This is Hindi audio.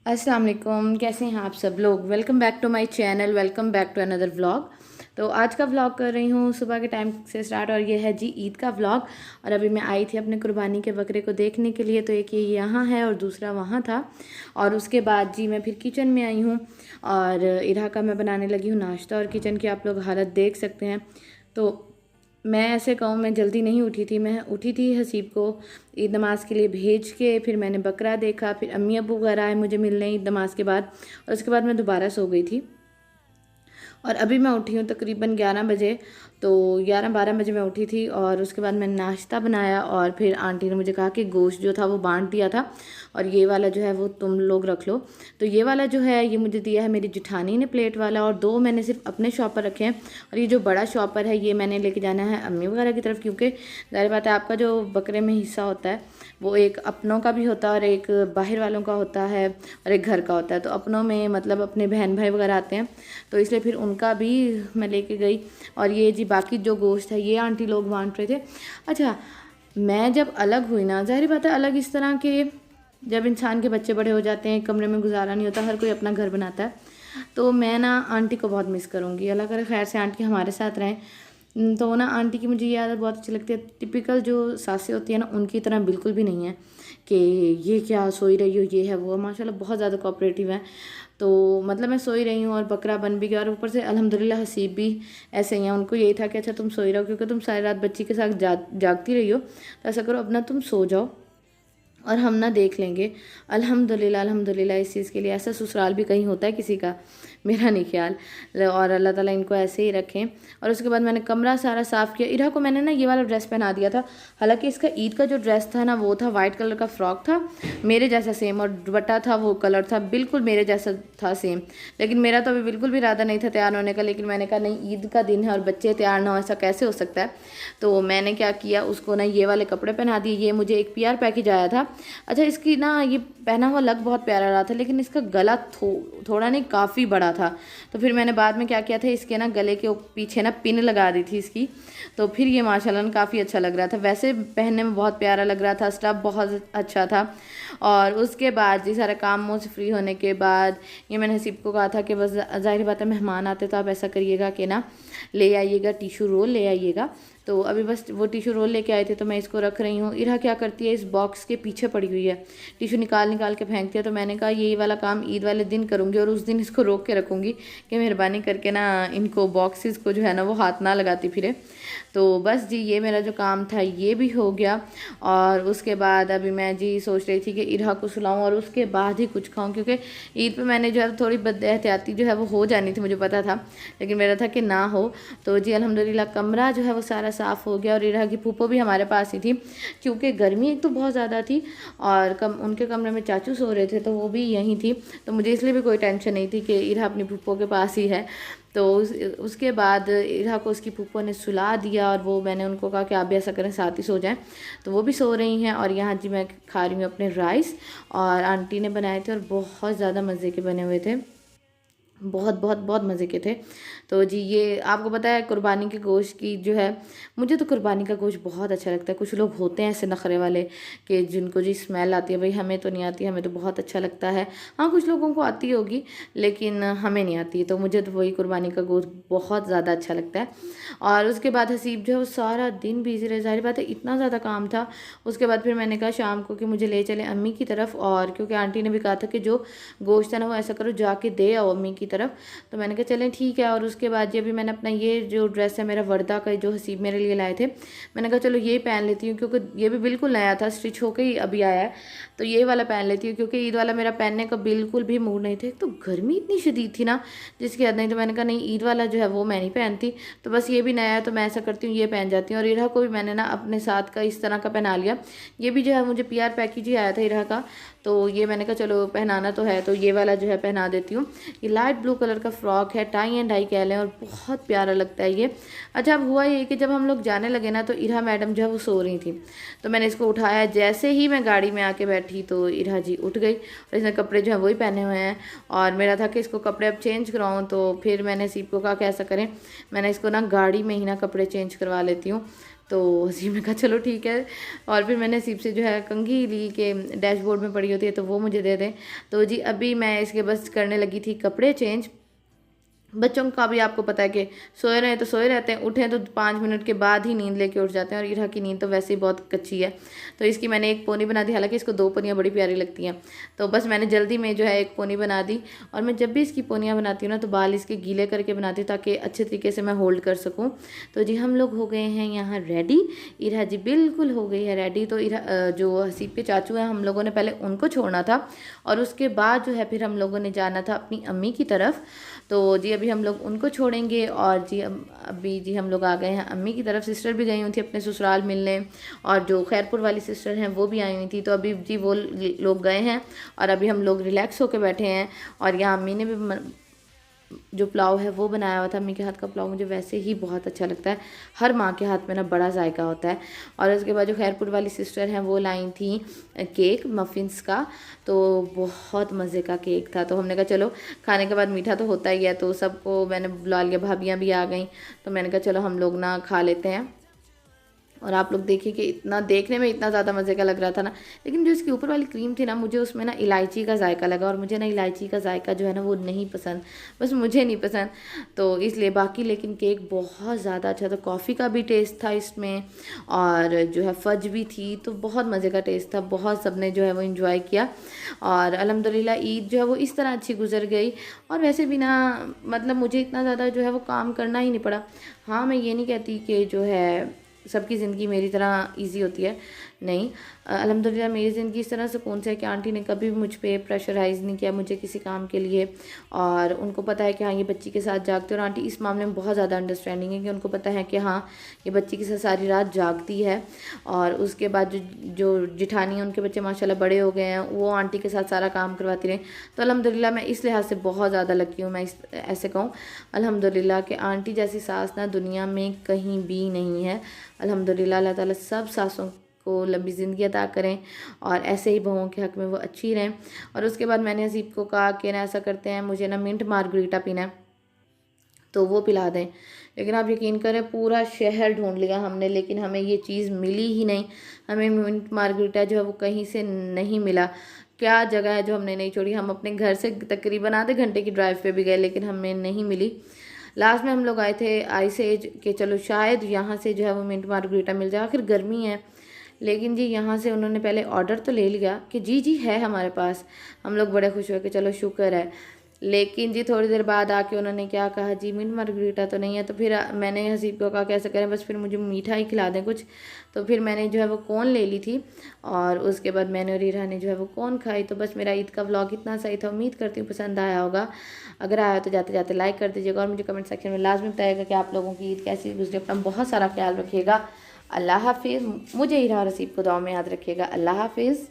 अस्सलाम वालेकुम, कैसे हैं आप सब लोग। Welcome back to my channel, welcome back to another vlog. तो आज का व्लॉग कर रही हूँ सुबह के टाइम से स्टार्ट, और ये है जी ईद का व्लॉग। और अभी मैं आई थी अपने कुर्बानी के बकरे को देखने के लिए, तो एक ये यहाँ है और दूसरा वहाँ था। और उसके बाद जी मैं फिर किचन में आई हूँ और इरा का मैं बनाने लगी हूँ नाश्ता। और किचन की आप लोग हालत देख सकते हैं। तो मैं ऐसे कहूँ, मैं जल्दी नहीं उठी थी। मैं उठी थी हसीब को ईद नमाज़ के लिए भेज के, फिर मैंने बकरा देखा, फिर अम्मी अबू घर आए मुझे मिलने ईद नमाज़ के बाद, और उसके बाद मैं दोबारा सो गई थी। और अभी मैं उठी हूँ तकरीबन 11 बजे। तो 11-12 बजे मैं उठी थी और उसके बाद मैंने नाश्ता बनाया, और फिर आंटी ने मुझे कहा कि गोश्त जो था वो बांट दिया था, और ये वाला जो है वो तुम लोग रख लो। तो ये वाला जो है ये मुझे दिया है मेरी जिठानी ने, प्लेट वाला, और 2 मैंने सिर्फ अपने शॉप पर रखे हैं। और ये जो बड़ा शॉपर है ये मैंने लेके जाना है अम्मी वगैरह की तरफ, क्योंकि ज़ाहिर बात है आपका जो बकरे में हिस्सा होता है वो एक अपनों का भी होता है और एक बाहर वालों का होता है और एक घर का होता है। तो अपनों में मतलब अपने बहन भाई वगैरह आते हैं, तो इसलिए फिर उनका भी मैं लेके गई। और ये जी बाकी जो गोश्त है ये आंटी लोग बांट रहे थे। अच्छा, मैं जब अलग हुई ना, ज़ाहिर बात है अलग इस तरह के, जब इंसान के बच्चे बड़े हो जाते हैं, कमरे में गुजारा नहीं होता, हर कोई अपना घर बनाता है। तो मैं ना आंटी को बहुत मिस करूँगी। अल्लाह करे खैर से आंटी हमारे साथ रहें। तो ना आंटी की मुझे ये आदत बहुत अच्छी लगती है। टिपिकल जो सासें होती है ना उनकी तरह बिल्कुल भी नहीं है कि ये क्या सोई रही हो, ये है वो है। माशाल्लाह बहुत ज़्यादा कोऑपरेटिव है। तो मतलब मैं सोई रही हूँ और बकरा बन भी गया, और ऊपर से अल्हम्दुलिल्लाह हसीब भी ऐसे ही हैं। उनको यही था कि अच्छा तुम सोई रहो, क्योंकि तुम सारी रात बच्ची के साथ जागती रही हो, तो ऐसा करो अपना तुम सो जाओ और हम ना देख लेंगे। अल्हम्दुलिल्लाह अल्हम्दुलिल्लाह इस चीज़ के लिए। ऐसा ससुराल भी कहीं होता है किसी का, मेरा नहीं ख्याल। और अल्लाह ताला इनको ऐसे ही रखें। और उसके बाद मैंने कमरा सारा साफ़ किया। इरा को मैंने ना ये वाला ड्रेस पहना दिया था। हालांकि इसका ईद का जो ड्रेस था ना वो था वाइट कलर का फ्रॉक था मेरे जैसा सेम, और दुपट्टा था वो कलर था बिल्कुल मेरे जैसा था सेम। लेकिन मेरा तो अभी बिल्कुल भी इरादा नहीं था तैयार होने का, लेकिन मैंने कहा नहीं ईद का दिन है और बच्चे तैयार ना हो, ऐसा कैसे हो सकता है। तो मैंने क्या किया, उसको ना ये वाले कपड़े पहना दिए। ये मुझे एक PR पैकेज आया था। अच्छा, इसकी ना ये पहना हुआ लग बहुत प्यारा रहा था, लेकिन इसका गला थोड़ा नहीं काफ़ी बड़ा था। तो फिर मैंने बाद में क्या किया था, इसके ना गले के पीछे ना पिन लगा दी थी इसकी। तो फिर ये माशाल्लाह काफ़ी अच्छा लग रहा था। वैसे पहनने में बहुत प्यारा लग रहा था, स्टफ बहुत अच्छा था। और उसके बाद जी सारा काम मुँह से फ्री होने के बाद ये मैंने हसीब को कहा था कि बस ज़ाहिर बात है मेहमान आते तो आप ऐसा करिएगा कि ना ले आइएगा टिशू रोल ले आइएगा। तो अभी बस वो टिशू रोल लेके आए थे, तो मैं इसको रख रही हूँ। इरा क्या करती है, इस बॉक्स के पीछे पड़ी हुई है, टिशू निकाल निकाल के फेंकती है। तो मैंने कहा यही वाला काम ईद वाले दिन करूँगी, और उस दिन इसको रोक के रखूँगी कि मेहरबानी करके ना इनको बॉक्सेस को जो है ना वो हाथ ना लगाती फिरे। तो बस जी ये मेरा जो काम था ये भी हो गया। और उसके बाद अभी मैं जी सोच रही थी कि इरा को सुलाऊं और उसके बाद ही कुछ खाऊं, क्योंकि ईद पे मैंने जो है थोड़ी बद एहतियाती जो है वो हो जानी थी, मुझे पता था, लेकिन मेरा था कि ना हो। तो जी अल्हम्दुलिल्लाह कमरा जो है वो सारा साफ़ हो गया। और इरा की फूफो भी हमारे पास ही थी, क्योंकि गर्मी एक तो बहुत ज़्यादा थी, और उनके कमरे में चाचू सो रहे थे तो वो भी यहीं थी। तो मुझे इसलिए भी कोई टेंशन नहीं थी कि इरा अपनी फूफो के पास ही है। तो उसके बाद इरा को उसकी फूफो ने सुला दिया, और वो मैंने उनको कहा कि आप भी ऐसा करें साथ ही सो जाएं। तो वो भी सो रही हैं। और यहाँ जी मैं खा रही हूँ अपने राइस, और आंटी ने बनाए थे और बहुत ज़्यादा मज़े के बने हुए थे, बहुत बहुत बहुत मज़े के थे। तो जी ये आपको पता है कुर्बानी के गोश्त की जो है, मुझे तो कुर्बानी का गोश्त बहुत अच्छा लगता है। कुछ लोग होते हैं ऐसे नखरे वाले कि जिनको जी स्मेल आती है, भाई हमें तो नहीं आती, हमें तो बहुत अच्छा लगता है। हाँ कुछ लोगों को आती होगी, लेकिन हमें नहीं आती। तो मुझे तो वही कुर्बानी का गोश्त बहुत ज़्यादा अच्छा लगता है। और उसके बाद हसीब जो है वो सारा दिन बिजी रहे, ज़ाहिर बात है इतना ज़्यादा काम था। उसके बाद फिर मैंने कहा शाम को कि मुझे ले चले अम्मी की तरफ, और क्योंकि आंटी ने भी कहा था कि जो गोश्त है ना वो ऐसा करो जाके दे आओ अम्मी की तरफ। तो मैंने कहा चलें ठीक है। और उसके बाद ये भी मैंने अपना ये जो ड्रेस है मेरा वर्दा का जो हसीब मेरे लिए लाए थे, मैंने कहा चलो ये पहन लेती हूँ, क्योंकि ये भी बिल्कुल नया था, स्टिच होकर ही अभी आया है। तो ये वाला पहन लेती हूँ, क्योंकि ईद वाला मेरा पहनने का बिल्कुल भी मूड नहीं था। तो गर्मी इतनी शदीद थी ना जिसकी हद नहीं। तो मैंने कहा नहीं ईद वाला जो है वो मैं नहीं पहनती, तो बस ये भी नया है तो मैं ऐसा करती हूँ ये पहन जाती हूँ। और इरा को भी मैंने ना अपने साथ का इस तरह का पहना लिया। ये भी जो है मुझे PR पैकेज ही आया था इरा का, तो ये मैंने कहा चलो पहनाना तो है, तो ये वाला जो है पहना देती हूँ। ये लाइट ब्लू कलर का फ्रॉक है, टाई एंड डाई कह लें, और बहुत प्यारा लगता है ये। अच्छा अब हुआ ये कि जब हम लोग जाने लगे ना तो इरा मैडम जो है वो सो रही थी। तो मैंने इसको उठाया, जैसे ही मैं गाड़ी में आके बैठी तो इरा जी उठ गई, और इसने कपड़े जो है वही पहने हुए हैं। और मेरा था कि इसको कपड़े अब चेंज कराऊँ, तो फिर मैंने सीप को कहा कि ऐसा करें, मैंने इसको ना गाड़ी में ही ना कपड़े चेंज करवा लेती हूँ। तो हसीब ने कहा चलो ठीक है। और फिर मैंने हसीब से जो है कंघी ली कि डैशबोर्ड में पड़ी होती है तो वो मुझे दे दें। तो जी अभी मैं इसके बस करने लगी थी कपड़े चेंज। बच्चों का भी आपको पता है कि सोए रहे तो सोए रहते हैं, उठें तो 5 मिनट के बाद ही नींद लेके उठ जाते हैं। और इरा की नींद तो वैसे ही बहुत कच्ची है, तो इसकी मैंने एक पोनी बना दी। हालांकि इसको 2 पोनियाँ बड़ी प्यारी लगती हैं, तो बस मैंने जल्दी में जो है एक पोनी बना दी। और मैं जब भी इसकी पोनियाँ बनाती हूँ ना तो बाल इसके गीले करके बनाती हूँ ताकि अच्छे तरीके से मैं होल्ड कर सकूँ। तो जी हम लोग हो गए हैं यहाँ रेडी, इरा जी बिल्कुल हो गई है रेडी। तो इरा जो हसीब के चाचू हैं, हम लोगों ने पहले उनको छोड़ना था और उसके बाद जो है फिर हम लोगों ने जाना था अपनी अम्मी की तरफ। तो जी अभी हम लोग उनको छोड़ेंगे और जी अभी जी हम लोग आ गए हैं अम्मी की तरफ। सिस्टर भी गई हुई थी अपने ससुराल मिलने, और जो खैरपुर वाली सिस्टर हैं वो भी आई हुई थी। तो अभी जी वो लोग गए हैं और अभी हम लोग रिलैक्स होकर बैठे हैं। और यहाँ अम्मी ने भी जो पुलाव है वो बनाया हुआ था। अम्मी के हाथ का पुलाव मुझे वैसे ही बहुत अच्छा लगता है, हर माँ के हाथ में ना बड़ा जायका होता है। और उसके बाद जो खैरपुर वाली सिस्टर हैं वो लाई थी केक मफ़िन्स का, तो बहुत मज़े का केक था। तो हमने कहा चलो खाने के बाद मीठा तो होता ही है, तो सबको मैंने बुला लिया, भाभियाँ भी आ गई। तो मैंने कहा चलो हम लोग ना खा लेते हैं। और आप लोग देखिए कि इतना देखने में इतना ज़्यादा मज़े का लग रहा था ना, लेकिन जो इसके ऊपर वाली क्रीम थी ना, मुझे उसमें ना इलायची का जायका लगा, और मुझे ना इलायची का जायका जो है ना वो नहीं पसंद, बस मुझे नहीं पसंद। तो इसलिए बाकी लेकिन केक बहुत ज़्यादा अच्छा था। कॉफ़ी का भी टेस्ट था इसमें, और जो है फज भी थी, तो बहुत मज़े का टेस्ट था। बहुत सब ने जो है वो इन्जॉय किया। और अल्हम्दुलिल्लाह ईद जो है वो इस तरह अच्छी गुजर गई। और वैसे भी ना मतलब मुझे इतना ज़्यादा जो है वो काम करना ही नहीं पड़ा। हाँ, मैं ये नहीं कहती कि जो है सबकी ज़िंदगी मेरी तरह इजी होती है, नहीं। अल्हम्दुलिल्लाह मेरी ज़िंदगी इस तरह सुकून से है कि आंटी ने कभी भी मुझ पे प्रेशराइज़ नहीं किया मुझे किसी काम के लिए। और उनको पता है कि हाँ ये बच्ची के साथ जागते हैं, और आंटी इस मामले में बहुत ज़्यादा अंडरस्टैंडिंग है कि उनको पता है कि हाँ ये बच्ची के साथ सारी रात जागती है। और उसके बाद जो जिठानी है उनके बच्चे माशाल्लाह बड़े हो गए हैं, वो आंटी के साथ सारा काम करवाती रहे। तो अल्हम्दुलिल्लाह मैं इस लिहाज से बहुत ज़्यादा लकी हूँ। मैं ऐसे कहूँ अल्हम्दुलिल्लाह कि आंटी जैसी सास ना दुनिया में कहीं भी नहीं है। अल्हम्दुलिल्लाह अल्लाह ताला सब सासों को लंबी ज़िंदगी अता करें और ऐसे ही बहुओं के हक़ में वो अच्छी रहें। और उसके बाद मैंने हसीब को कहा कि ना ऐसा करते हैं, मुझे ना मिंट मार्गरीटा पीना है तो वो पिला दें। लेकिन आप यकीन करें पूरा शहर ढूंढ लिया हमने, लेकिन हमें ये चीज़ मिली ही नहीं। हमें मिंट मार्गरीटा जो है वो कहीं से नहीं मिला। क्या जगह है जो हमने नहीं छोड़ी। हम अपने घर से तकरीबन आधे घंटे की ड्राइव पे भी गए, लेकिन हमें नहीं मिली। लास्ट में हम लोग आए थे आइसेज के चलो शायद यहाँ से जो है वो मिंट मार्गरीटा मिल जाए, आखिर गर्मी है। लेकिन जी यहाँ से उन्होंने पहले ऑर्डर तो ले लिया कि जी जी है हमारे पास। हम लोग बड़े खुश हुए कि चलो शुक्र है। लेकिन जी थोड़ी देर बाद आके उन्होंने क्या कहा, जी मिंट मार्गरीटा तो नहीं है। तो फिर मैंने हसीब को कहा कैसे करें, बस फिर मुझे मीठा ही खिला दें कुछ। तो फिर मैंने जो है वो कोन ले ली थी, और उसके बाद मैंने और ईरा ने जो है वो कोन खाई। तो बस मेरा ईद का व्लॉग इतना सही था, उम्मीद करती हूँ पसंद आया होगा। अगर आया तो जाते जाते लाइक कर दीजिएगा, और मुझे कमेंट सेक्शन में लाजमी बताइएगा कि आप लोगों की ईद कैसी गुजरी। अपना बहुत सारा ख्याल रखिएगा। अल्लाह हाफिज़। मुझे ईरा और हसीब को दुआ में याद रखिएगा। अल्लाह हाफिज़।